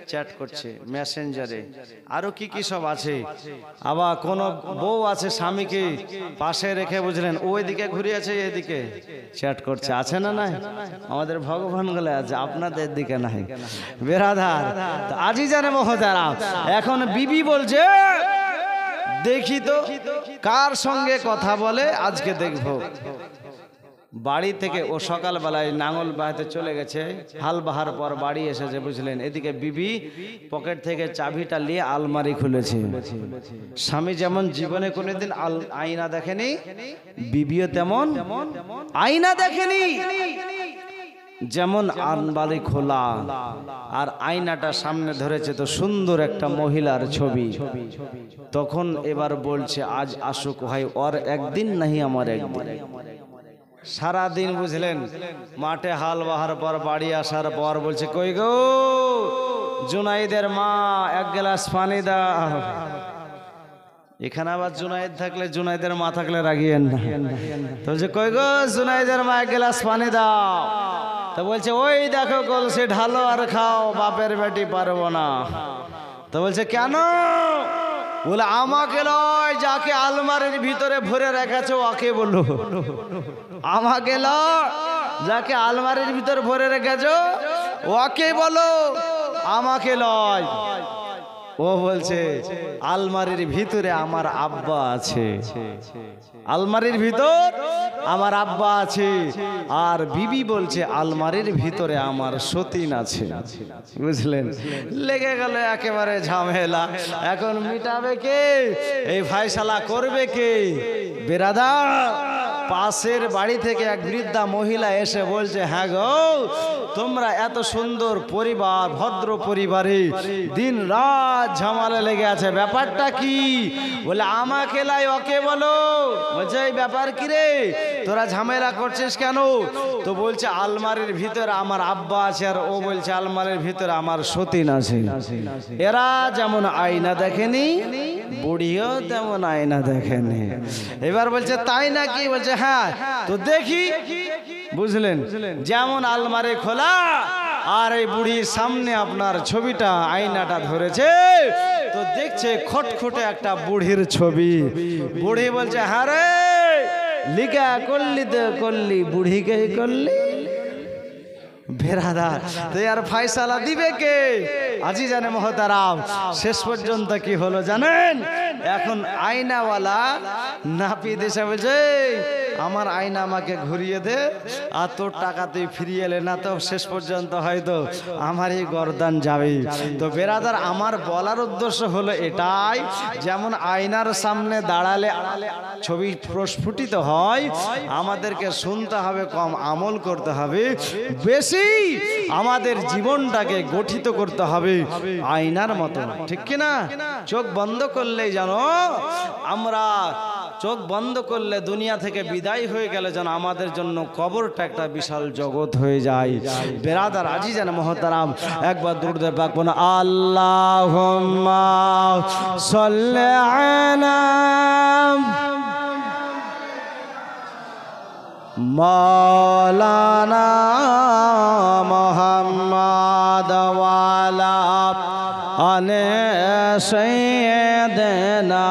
চ্যাট করছে মেসেঞ্জারে, আরো কি কি সব আছে। আবার কোন বউ আছে স্বামীকে পাশে রেখে বুঝলেন ওইদিকে ঘুরে আছে এদিকে চ্যাট করছে, আছে না নাই? আমাদের ভগবান গুলো আছে, আপনাদের দিকে নাই। বেরাদার আজই জানে মহতারা, এখন বিবি বলছে দেখি তো কার সঙ্গে কথা বলে, আজকে দেখবো। বাড়ি থেকে ও সকালবেলায় নাঙল বাহাতে চলে গেছে, হাল বাহার পর বাড়ি এসেছে বুঝলেন। এদিকে বিবি পকেট থেকে চাবিটা নিয়ে আলমারি খুলেছে। স্বামী যেমন জীবনে কোনোদিন আয়না দেখেনি, বিবিও তেমন আয়না দেখেনি। যেমন আলমারি খোলা আর আয়নাটা সামনে ধরেছে তো সুন্দর একটা মহিলার ছবি। তখন এবার বলছে আজ আসুক ভাই, ওর একদিন নাহি আমার একদিন। সারাদিন বুঝলেন মাঠে হাল বাহার পর বাড়ি আসার পর বলছে কই গো জুনাইদের মা এক গ্লাস পানি দাও। এখানে আবার জুনাইদ থাকলে, জুনাইদের মা থাকলে রাগিয়েন না। তো বলছে কই গো জুনাইদের মা এক গ্লাস পানি দাও। তো বলছে ওই দেখো কলসি ঢালো আর খাও, বাপের বেটি পারবো না। তো বলছে কেন? বলে আমাকে লয়, যাকে আলমারির ভিতরে ভরে রেখেছো ওকে বলো। আমাকে লয়, যাকে আলমারির ভিতরে ভরে রেখেছো ওকে বলো, আমাকে লয়। ও বলছে আলমারির ভিতরে আমার আব্বা আছে, আলমারির ভিতর আমার আব্বা আছে। আর বিবি বলছে আলমারির ভিতরে আমার সতীন আছে। বুঝলেন, লেগে গেল একেবারে ঝামেলা। এখন মিটাবে কে? এই ফয়সালা করবে কে? বেরাদার পাশের বাড়ি থেকে এক বৃদ্ধা মহিলা এসে বলছে হ্যাঁ গো তোমরা এত সুন্দর পরিবার, ভদ্র পরিবারে দিন রাত ঝামেলা লেগে আছে, ব্যাপারটা কি? বলে আমাকে লাই ওকে বলো। বলছে এই ব্যাপার কি রে, তোরা ঝামেলা করছিস কেন? তো বলছে আলমারির ভিতরে আমার আব্বা আছে, আর ও বলছে আলমারির ভিতরে আমার সতীন আছে। এরা যেমন আয়না দেখেনি, বুড়িও তেমন আয়না দেখেনি। এবার বলছে তাই নাকি? বলছে হ্যাঁ। তো দেখি বুঝলেন, যেমন আলমারি খোলা আর এই বুড়ির সামনে আপনার ছবিটা আয়নাটা ধরেছে, তো দেখছে খটখটে একটা বুড়ির ছবি। বুড়ি বলছে হ্যাঁ রে লিখা করলি তো করলি, বুড়িকে করলি। বেরাদার তো আর ফয়সালা দিবে কে? আজি জানে মহতারাম শেষ পর্যন্ত কি হলো জানেন? এখন আয়নাওয়ালা নাপি দেশে বলছে আমার আয়না আমাকে ঘুরিয়ে দে, আর তোর টাকা তুই ফিরিয়ে এলে না তো শেষ পর্যন্ত হয়তো আমারই গর্দান যাবে। তো বেরাদার আমার বলার উদ্দেশ্য হলো এটাই, যেমন আয়নার সামনে দাঁড়ালে ছবি প্রস্ফুটিত হয়, আমাদেরকে শুনতে হবে কম, আমল করতে হবে বেশি, আমাদের জীবনটাকে গঠিত করতে হবে আয়নার মতো, ঠিক কিনা? চোখ বন্ধ করলেই জানো আমরা, চোখ বন্ধ করলে দুনিয়া থেকে বিদায় হয়ে গেলে যেন আমাদের জন্য কবরটা একটা বিশাল জগৎ হয়ে যায়। বেরাদার আজিজান মহতারাম একবার দুরূদ পাক পড়ুন, আল্লাহুম্মা সাল্লি আলা মাওলানা মুহাম্মদ ওয়া আলা আলি সাইয়্যিদিনা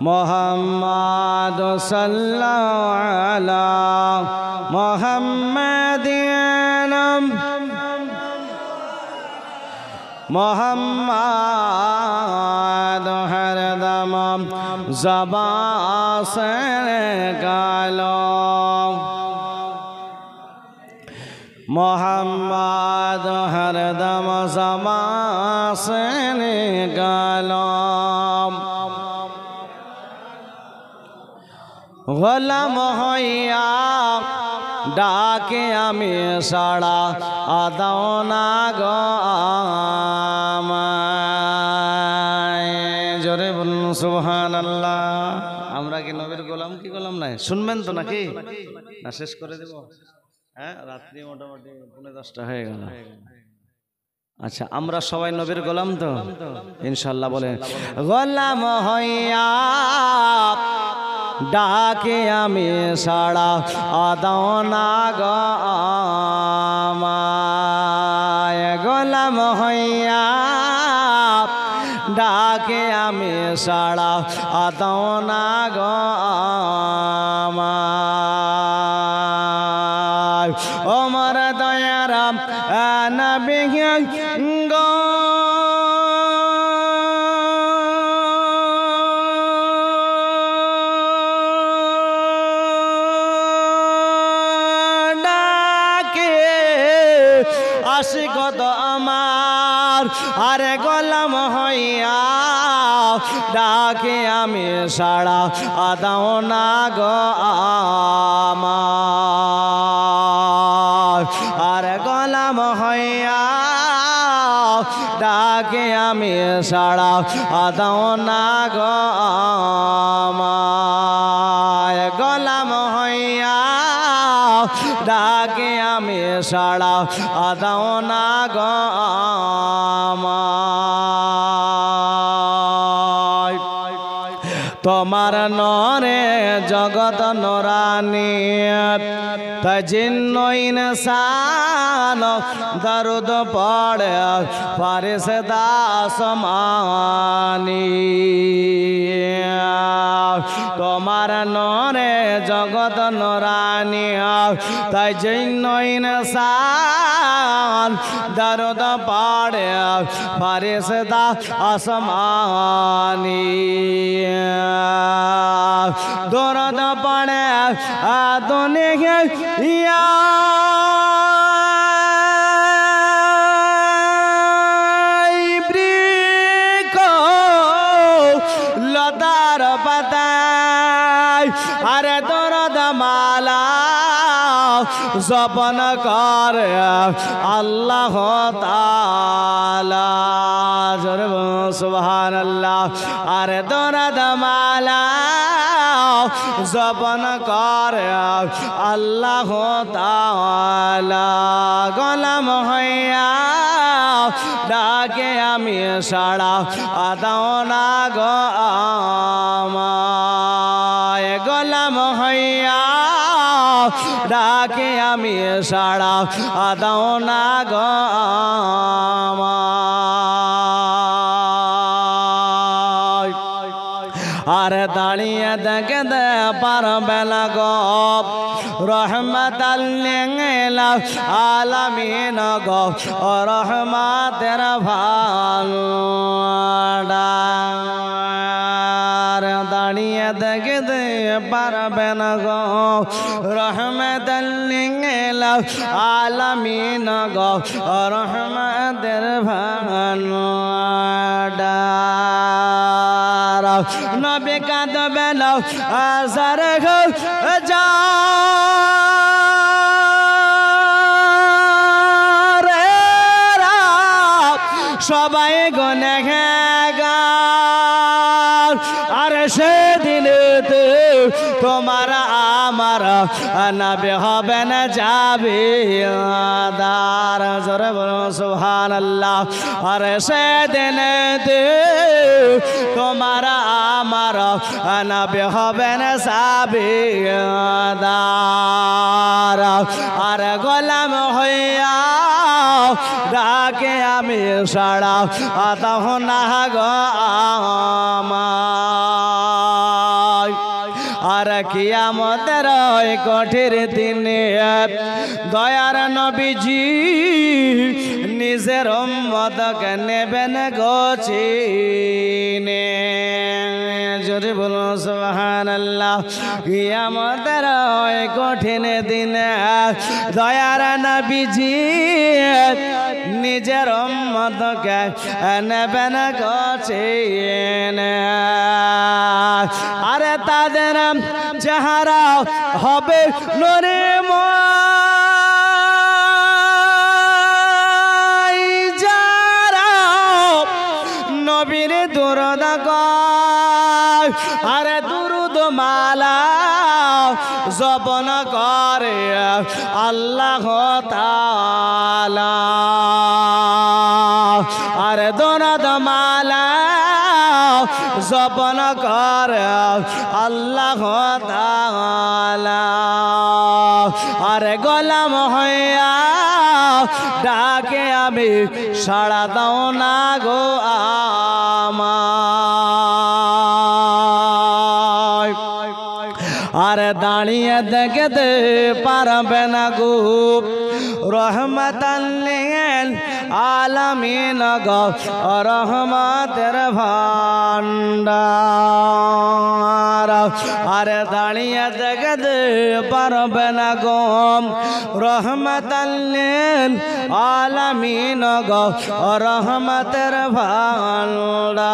মুহাম্মদ সাল্লাল্লাহু আলা মুহাম্মাদিন মুহাম্মদ হরদম ज़बां से गालो मुहम्मद हरदम ज़बां से गालो গোলাম হইয়া ডাকে আমি সাড়া আদাও না গো আমায়। জোরে বলুন সুবহানাল্লাহ। আমরা কি নবীর গোলাম কি গোলাম নাই? শুনবেন তো নাকি? না শেষ করে দেব? হ্যাঁ, রাত্রি মোটামুটি 10:30 হয়ে গেল। আচ্ছা, আমরা সবাই নবীর গোলাম তো ইনশাআল্লাহ? বলেন গোলাম হইয়া ডাকে আমি সাড়া আদাও না গো আমায় গোলাম হইয়া ডাকে আমি সাড়া আদাও না গো আমায় ওমর দয়ারাম নবী গো আশিক তো আমার আরে গোলাম হইয়া ডাকে আমি সাড়া আদাও না গো আমার আরে গোলাম হইয়া ডাকে আমি সাড়া আদাও না গো আমার গোলাম হইয়া ডাকে আমি সাড়া আদাও না গো আমায় তোমার নরে জগত নরানি জিন্ন ইনসান দরুদ পড়ে ফারিস্তা আসমানি তোমার নরে জগত নরানি তাই জিন্ন ইনসান দরুদ পড়ে ফারিস্তা আসমানি দরুদ পড়ে দুনিয়া ইয়া বৃকো লতার পাতায় আরে দরদ মালা জপন করে আল্লাহ তাআলা জোরে সুবহানাল্লাহ আরে দরদ মালা জপন করে আল্লাহ তাআলা গোলাম হইয়া ডাকে আমি সাড়া আদাও না গো আমায় গোলাম হইয়া ডাকে আমি সাড়া আদাও না গো আমায় আর দাঁড়িয়ে দেখে দে পারবে না গো রহমতাল আলামিন গো রহমতের ভান্ডার দাঁড়িয়ে দেখে দে পারবে না গো রহমতাল আলামিন গো রহমতের ভান্ডার নবী কাঁদবে না আজার যা সবাই গুনেগার আর সেদিন তোমার আমার নবী হবে না যাবে দার জোরে বলো সুবহানাল্লাহ আর সেদিন তোমার আমার নবী হবে না যাবে দার আর গোলাম হইয়া ডাকে আমি সাড়া আদাহ না গো আমায় আর কিয়ামতের ওই কঠিন দিনে দয়ার নবীজি নিজের উম্মতকে নেবেন গোচিনে জোরে বলুন সুবহানাল্লাহ কিয়ামতের ওই কঠিন দিনে দয়ার নবীজি নিজের উম্মতকে নেবেন গোচিনে আরে তাদের চেহারা হবে নূরে যারা নবীর দুরুদ গায় আরে দুরুদ মালা জপন করে আল্লাহ তাআলা আরে দুরুদ মালা জপন করে আল্লাহ তাআলা আরে গোলাম হইয়া ডাকে আমি সাড়া দাও না গো আমায় আরে দাঁড়িয়ে দেখতে পারবে না গো রহমতাল লিল আলামিন গো রহমতের ভান্ডার আরে দাঁড়িয়ে দেখতে পারবে না গো রহমতাল লিল আলামিন গো রহমতের ভান্ডার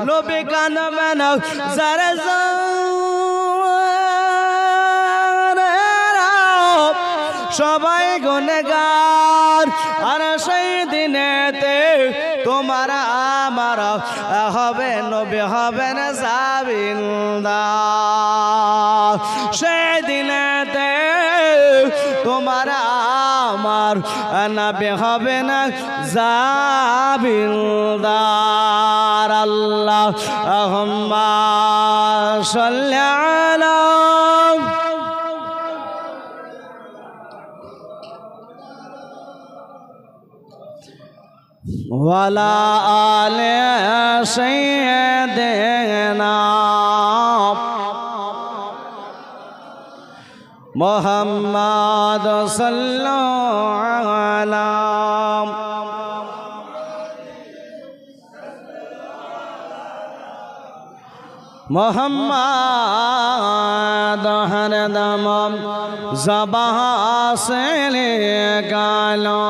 নবী কানবে না যারা সবাই গুনেগার আর সেই দিনেতে তোমার আমার হবে নবী হবেন জাবিনদার সেই দিনেতে তোমার আমার নবী হবেন জাবিনদার আল্লাহুম্মা সাল্লি আলা ওয়ালা আলে সাইয়্যিদিনা মুহাম্মদ সাল্লাল্লাহু আলা মুহাম্মদ হরদম ज़बां से निकालो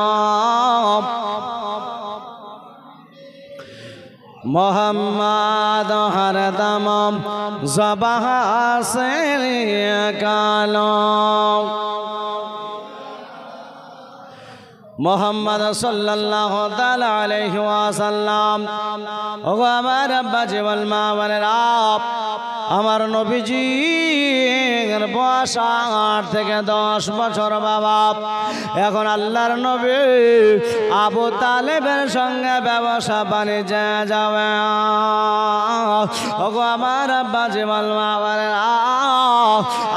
मोहम्मद हरदम ज़बां से निकालो मोहम्मद सल्लल्लाहु ताला अलैहि वसल्लम ओ আমার আব্বা জীবন মা বলেরা আমার নবীজি বয়স 8 থেকে 10 বছর বাবা এখন আল্লাহর নবী আবু তালেবের সঙ্গে ব্যবসা বাণিজ্য যাবে ওগো আমার আব্বা জীবন মা বলেরা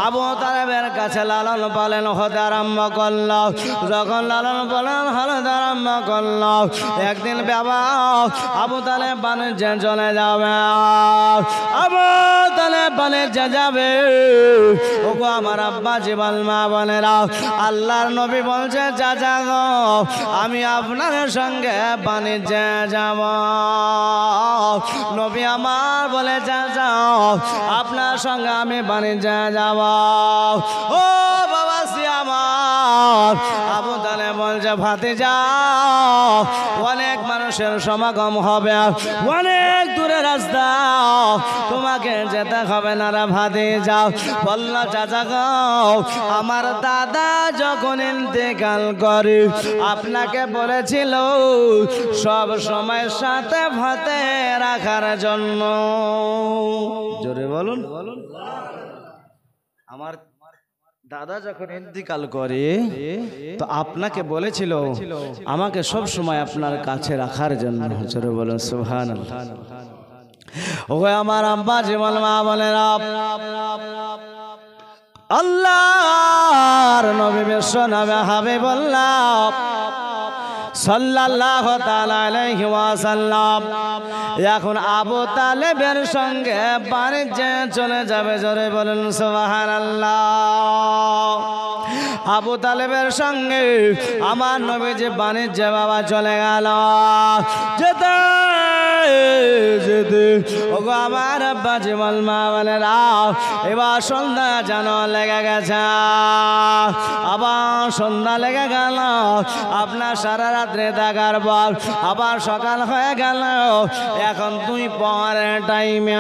আবু তালেবের কাছে লালন পালন হতে আরম্ভ করল যখন লালন পালন হতে আরম্ভ করল একদিন বাবা আবু তালেব বাণিজ্যে চলে যাবে আবু তালেব বাণিজ্যে যাবে ওগো আমার আব্বা জীবন মা বোনেরা আল্লাহর নবী বলছে চাচা গো আমি আপনার সঙ্গে বাণিজ্যে যাব নবী আমার বলে চাচা আপনার সঙ্গে আমি বাণিজ্যে যাব ও বাবা আমার আবু তালেব বলছে ভাতিজা অনেক মানুষের সমাগম হবে অনেক দূরে রাস্তা তোমাকে যেতে হবে না রে ভাতিজা বলল চাচা গো আমার দাদা যখন ইন্তেকাল করে আপনাকে বলেছিল সব সময় সাথে ভাতে রাখার জন্য জোরে বলুন আমার দাদা যখন ইন্তেকাল করে তো আপনাকে বলেছিল আমাকে সব সময় আপনার কাছে রাখার জন্য জোরে বলুন সুবহানাল্লাহ ও আমার আব্বা জীবন মা বলেরা আল্লাহর নবী বিশ্ব নবী হাবিবুল্লাহ সাল্লাল্লাহু তাআলা আলাইহি ওয়াসাল্লাম এখন আবু তালেবের সঙ্গে বাণিজ্যে চলে যাবে জোরে বলুন সুবহানাল্লাহ আবু তালেবের সঙ্গে আমার নবীজি বাণিজ্যে বাবা চলে গেল যেতে যেতে ওগো আমার আব্বা জীবন মা বলেরা এবার সন্ধ্যা যেন লেগে গেছে আবার সন্ধ্যা লেগে গেল আপনার সারা রাত্রে থাকার পর আবার সকাল হয়ে গেল এখন 2 পরের টাইমে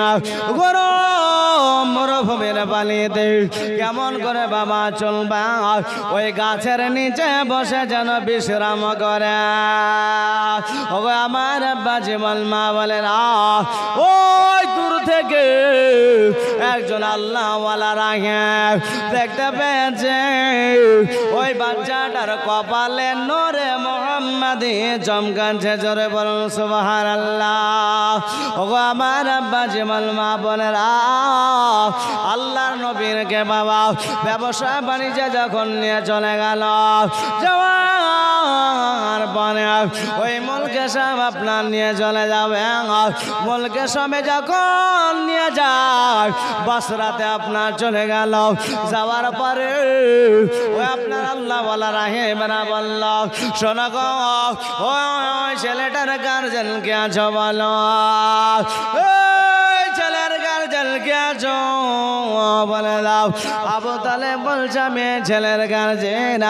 গরম মরুভূমির পানিতে কেমন করে বাবা চলবে ওই গাছের নিচে বসে যেন বিশ্রাম করে ওগো আমার আব্বা জীবন মা বলেরা ওই দূর থেকে একজন আল্লাহওয়ালা রাখে দেখতে পেয়েছে ওই বাচ্চাটার কপালে নূরে মুহাম্মদ দিয়ে চমকাচ্ছে, জোরে বলুন সুবহানাল্লাহ। ওগো আমার আব্বাজি মা বোনেরা, আল্লাহর নবীকে বাবা ব্যবসা বাণিজ্যে যখন নিয়ে চলে গেল, যাওয়ার পরে ওই মুলকে সব আপনার নিয়ে চলে যাবে। মুলকে সবে যখন নিয়ে যায়, বসরাতে আপনার চলে গেল। যাওয়ার পরে ওই আপনার আল্লাহ বলা রাহিমরা বলল, শোনো গো ওই ছেলেটার গার্জেনকে আছো বলো, ছেলের গার্জেনকে আছো বলে দাও। আবু তালেব বলছে আমি ছেলের গার্জেন।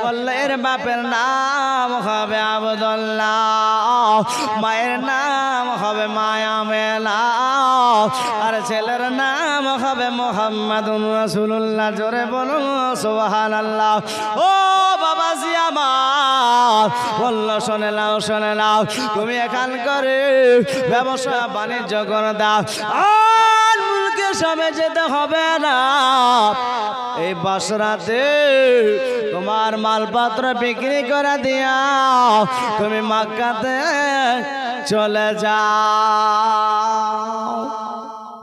বললে এর বাপের নাম হবে আব্দুল্লাহ, মায়ের নাম হবে মায়ামেনা, আর ছেলের নাম হবে মুহাম্মাদুর রাসূলুল্লাহ। জোরে বলুন সুবহানাল্লাহ। ও বাবাজি আমার বলল, শোনে নাও শোনে নাও, তুমি এখান করে ব্যবসা বাণিজ্য করে দাও, আর মুলকে সবে যেতে হবে না। এই বসরাতে তোমার মালপত্র বিক্রি করে দিয়া তুমি মক্কাতে চলে যাও।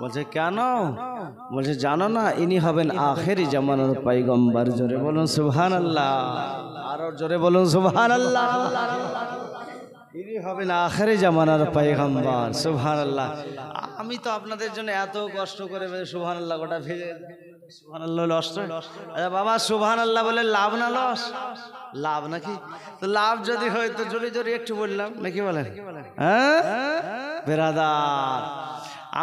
বলছে কেন? বলছে জানো না ইনি হবেন আখেরি জামানার পয়গম্বর। জোরে বলুন সুবহানাল্লাহ, আরো জোরে বলুন সুবহানাল্লাহ। ইনি হবেন আখেরি জামানার পয়গম্বর। সুবহানাল্লাহ। আমি তো আপনাদের জন্য এত কষ্ট করে সুবহানাল্লাহ গোটা ভেজে সুবহানাল্লাহ লস। আচ্ছা বাবা সুবহানাল্লাহ বলে লাভ না লস? লাভ নাকি? তো লাভ যদি হয় তো জোরে জোরে একটু বললাম নাকি বলেন? হ্যাঁ বেরাদার,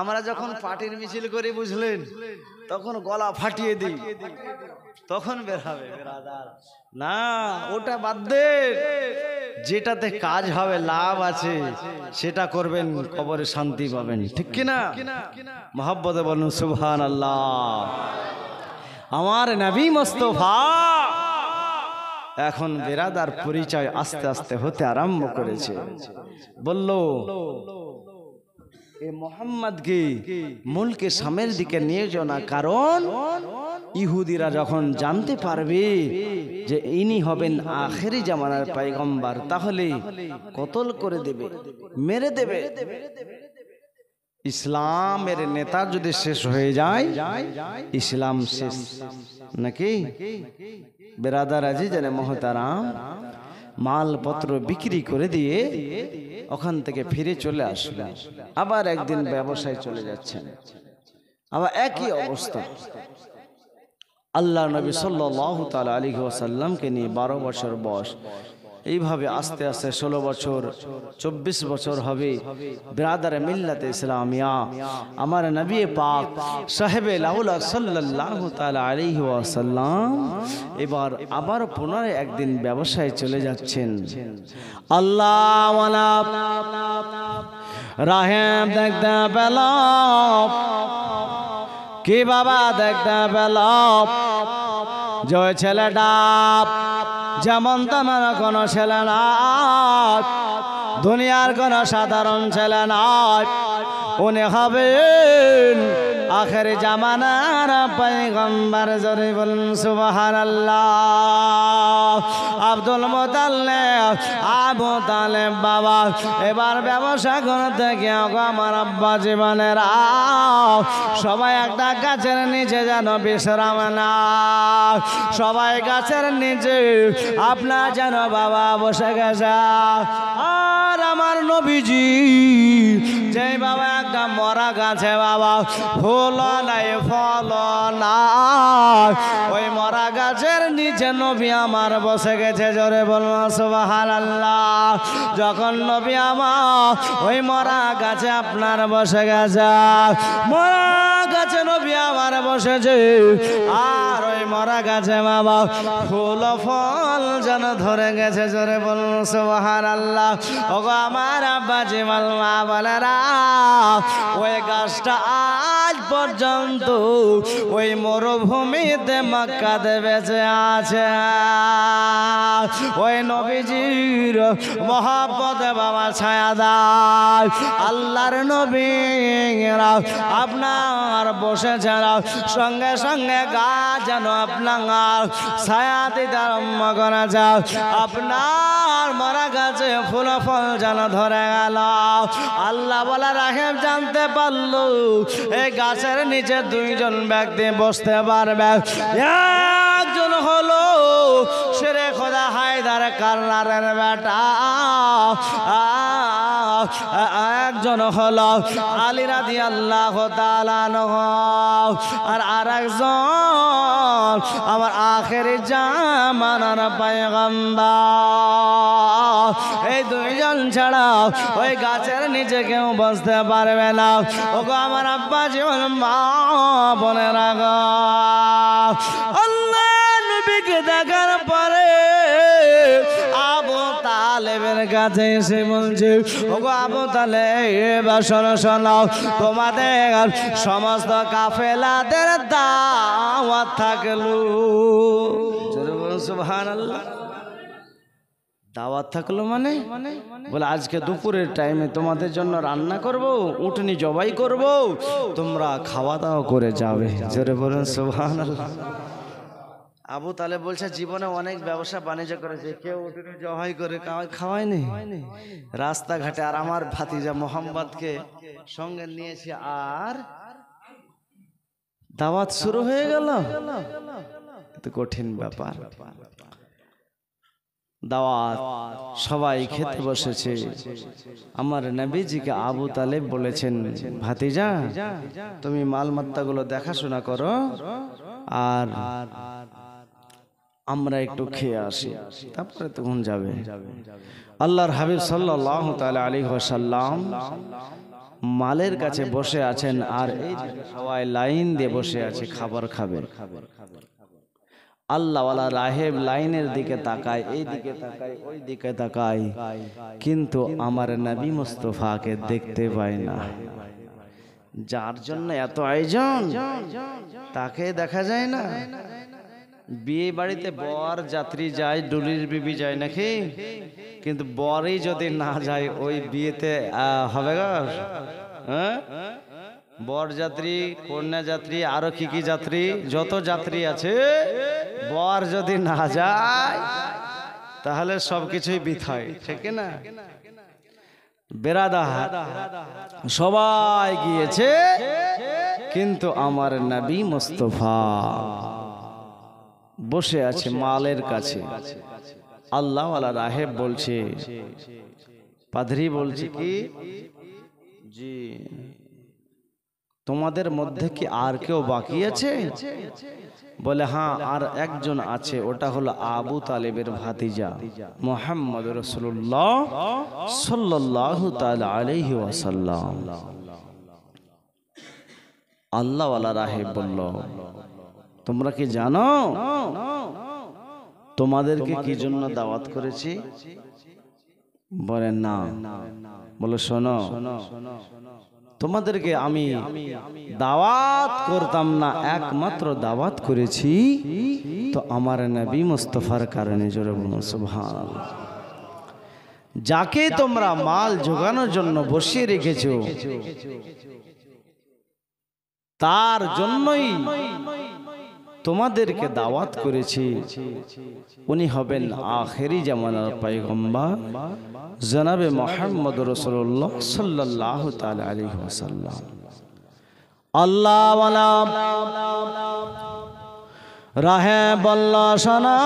আমরা যখন পার্টির মিছিল করি বুঝলেন, তখন গলা ফাটিয়ে দিই, তখন বের হবে বেরাদার। না ওটা বাদ দে, যেটাতে কাজ হবে লাভ আছে সেটা করবেন, কবরে শান্তি পাবেন, ঠিক কিনা? মহব্বতে বলুন সুবহানাল্লাহ। আমার নবী মুস্তাফা এখন বেরাদার পরিচয় আস্তে আস্তে হতে আরম্ভ করেছে। বলল এ মোহাম্মদকে মুলকে শামের দিকে নিয়ে যাও না, কারণ ইহুদিরা যখন জানতে পারবে যে ইনি হবেন আখেরি জামানার পয়গম্বর, তাহলে কতল করে দেবে, মেরে দেবে। ইসলামের নেতা যদি শেষ হয়ে যায়, ইসলাম শেষ নাকি? বেরাদার আজিজান মুহতারাম, মালপত্র বিক্রি করে দিয়ে ওখান থেকে ফিরে চলে আসলেন। আবার একদিন ব্যবসায় চলে যাচ্ছেন, আবার একই অবস্থা। আল্লাহ নবী সাল্লাল্লাহু তাআলা আলাইহি ওয়াসাল্লামকে নিয়ে 12 বছর বয়স, এইভাবে আস্তে আস্তে 16 বছর 24 বছর হবে। ব্রাদারে মিল্লাতে ইসলামিয়া আমার নবী পাক সাহেবে লাউলা সাল্লাল্লাহু তাআলা আলাইহি ওয়াসাল্লাম এবার আবার পুনরায় একদিন ব্যবসায় চলে যাচ্ছেন। আল্লাহ ওয়ালা রাহেম দেখতে পেলাম কি বাবা, দেখতে পেলাম যে ছেলেটা যেমন তেমন কোনো ছেলে নয়, দুনিয়ার কোনো সাধারণ ছেলে নয়, উনি হবেন আখেরি জামানার পয়গম্বর। জোরে বলুন সুবহানাল্লাহ। আব্দুল মুতাল্লিব আবু তালেব বাবা এবার ব্যবসা করতে গিয়ে আমার আব্বা জীবনের সবাই একটা গাছের নিচে যেন বিশ্রাম না, সবাই গাছের নিচে আপনার যেন বাবা বসে গেছে। আর আমার নবীজি যে বাবা একটা মরা গাছে বাবা ফুল নাই ফল নাই, ওই মরা গাছের নিচে নবী আমার বসে গেছে। জোরে বলুন সুবহানাল্লাহ। যখন নবী আমার ওই মরা গাছে আপনার বসে গেছে, মরা গাছে নবী আমার বসেছে, আর ওই মরা গাছে বাবা ফুল ফল যেন ধরে গেছে। জোরে বলুন সুবহানাল্লাহ। ওগো আমার আব্বাজি মা বলেরা, ওই গাছটা আজ পর্যন্ত ওই মরুভূমিতে মক্কাতে বেঁচে আছে। ওই নবীজির মহব্বতে বাবা ছায়া দেয়। আল্লাহর নবীরা আপনার বসেছেন, সঙ্গে সঙ্গে গাছ যেন আপনার ছায়া দিতে আরম্ভ করা যায়। আপনার মরা গাছে ফুল ফল যেন ধরে গেল। আল্লাহ ওয়ালা রাহেব জানতে পারলো এই গাছের নিচে দুইজন ব্যক্তি বসতে পারবে। একজন হলো শেরে খোদা হায়দার কার্নারের বেটা, একজন হলো আলী রাদিয়াল্লাহু তাআলা আনহু, আর আরেকজন আমার আখেরি জামানার পয়গম্বর। এই দুইজন ছাড়া ওই গাছের নিচে কেউ বসতে পারবে না। ওগো আমার আব্বা জীবন মা বোনেরা গো, আল্লাহ নবীকে দেখার পরে আবু তালেবের কাছে এসে বলছে, ওগো আবু তালেব শোনো শোনো, তোমাদের সমস্ত কাফেলাদের দাওয়াত থাকলো। সুবহানাল্লাহ। দাওয়াত থাকলো মানে বলে আজকে দুপুরের টাইমে তোমাদের জন্য রান্না করব, উটনি জবাই করব, তোমরা খাওয়া দাওয়া করে যাবে। জোরে বলুন সুবহানাল্লাহ। আবু তালেব বলছে জীবনে অনেক ব্যবসা বাণিজ্য করেছে, কেউ উটনি জবাই করে খাওয়ায়নি রাস্তাঘাটে, আর আমার ভাতিজা মোহাম্মদকে সঙ্গে নিয়েছি আর দাওয়াত শুরু হয়ে গেল। তো কঠিন ব্যাপার। দাওয়াত সবাই খেতে বসেছে। আমার নবীজিকে আবু তালেব বলেছেন, ভাতিজা তুমি মালমাত্তাগুলো দেখাশোনা করো, আর আমরা একটু খেয়ে আসি, তারপরে তখন যাবে। আল্লাহর হাবিব সাল্লাল্লাহু তাআলা আলাইহি ওয়াসাল্লাম মালের কাছে বসে আছেন, আর এই সবাই লাইন দিয়ে বসে আছে খাবার খাবে। আল্লাহ ওয়ালা রাহেব লাইনের দিকে তাকায়, এই দিকে তাকায়, ওই দিকে তাকায়, কিন্তু আমার নবী মুস্তাফাকে দেখতে পায় না। যার জন্য এত আয়োজন তাকে দেখা যায় না। বিয়ে বাড়িতে বর যাত্রী যায়, ডুলির বিবি যায় নাকি, কিন্তু বরই যদি না যায় ওই বিয়েতে হবে গো? হ্যাঁ, বর যাত্রী, কন্যা যাত্রী, আরো কি কি যাত্রী, যত যাত্রী আছে, বর যদি না যায় তাহলে সবকিছুই বৃথায়, ঠিক না? বেরাদার সবাই গিয়েছে, কিন্তু আমার নবী মুস্তাফা বসে আছে মালের কাছে। আল্লাহ ওয়ালা রাহেব বলছে, পাদ্রী বলছে কি, জি তোমাদের মধ্যে কি আর কেউ বাকি আছে? বলে হ্যাঁ, আর একজন আছে, ওটা হলো আবু তালেবের ভাতিজা মুহাম্মদ রাসূলুল্লাহ সাল্লাল্লাহু তাআলা আলাইহি ওয়াসাল্লাম। আল্লাহ ওয়ালা রাহেব বলল, তোমরা কি জানো তোমাদেরকে কি জন্য দাওয়াত করেছি? বলেন না। বলে শোনো, তোমাদেরকে আমি দাওয়াত করতাম না, একমাত্র দাওয়াত করেছি তো আমার নবী মুস্তাফার কারণে। জোরে বলুন সুবহানাল্লাহ। যাকে তোমরা মাল জোগানোর জন্য বসিয়ে রেখেছো তার জন্যই তোমাদেরকে দাওয়াত করেছি। উনি হবেন আখেরি জামানার পয়গম্বর জনাবে মুহাম্মদ রাসূলুল্লাহ সাল্লাল্লাহু তাআলা আলাইহি ওয়াসাল্লাম। আল্লাহ ওয়ালা রাহে বলল শোনো,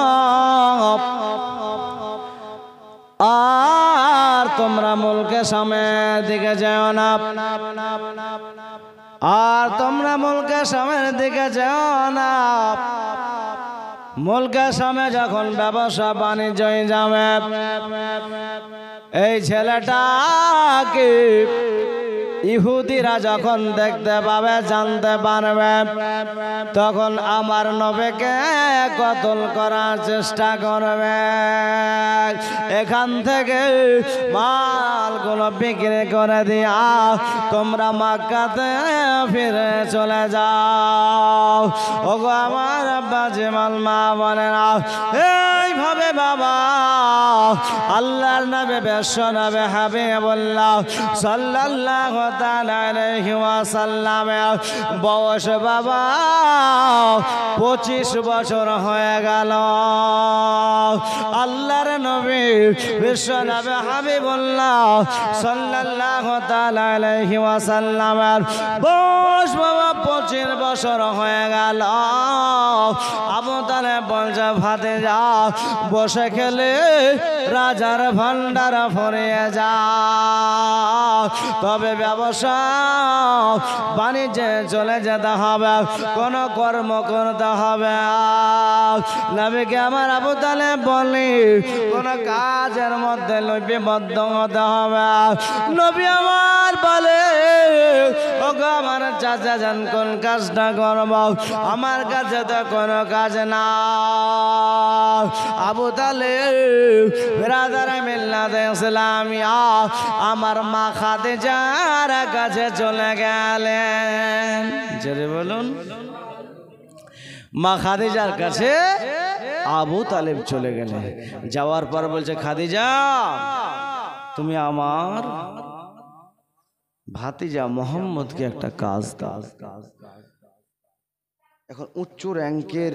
আর তোমরা মুলকে সামের দিকে যেও না, আর তোমরা মুলকে সামের দিকে যেও না। মুলকে সামে যখন ব্যবসা বাণিজ্য যাবে, এই ছেলেটাকে ইহুদিরা যখন দেখতে পাবে, জানতে পারবে, তখন আমার নবীকে কতল করার চেষ্টা করবে। এখান থেকে মালগুলো বিক্রি করে দিয়া তোমরা মক্কাতে ফিরে চলে যাও। ওগো আমার আব্বা জীবন মা বলে না, এই এইভাবে বাবা আল্লাহর নবী বিশ্ব নবী হাবিবুল্লাহ সাল্লাল্লাহু তাআলা আলাইহি ওয়াসাল্লাম বয়স বাবা 25 বছর হয়ে গেল। আল্লাহর নবী বিশ্ব নবী হাবিবুল্লাহ সাল্লাল্লাহু তাআলা আলাইহি ওয়াসাল্লামের বয়স বাবা 25 বছর হয়ে গেল। আবু তালেব বলছে ভাতিজা বসে খেলে রাজার ভান্ডার ভরিয়ে যা, তবে ব্যবসা বাণিজ্যে চলে যেতে হবে, কোন কর্ম করতে হবে। নবীকে আমার আবু তালেব বলি কোন কাজের মধ্যে লিপিবদ্ধ হতে হবে। নবী আমার বলে ওগো আমার চাচা যান কোন কাজটা করব, আমার কাছে তো কোনো কাজ না। আবু তালেব বিরাদারে মিল্লাতে ইসলামিয়া আমার মা খাদিজার কাছে চলে গেলেন। জোরে বলুন, মা খাদিজার কাছে আবু তালেব চলে গেলেন। যাওয়ার পর বলছে খাদিজা তুমি আমার ভাতিজা মোহাম্মদকে একটা কাজ দাও। এখন উচ্চ র্যাঙ্কের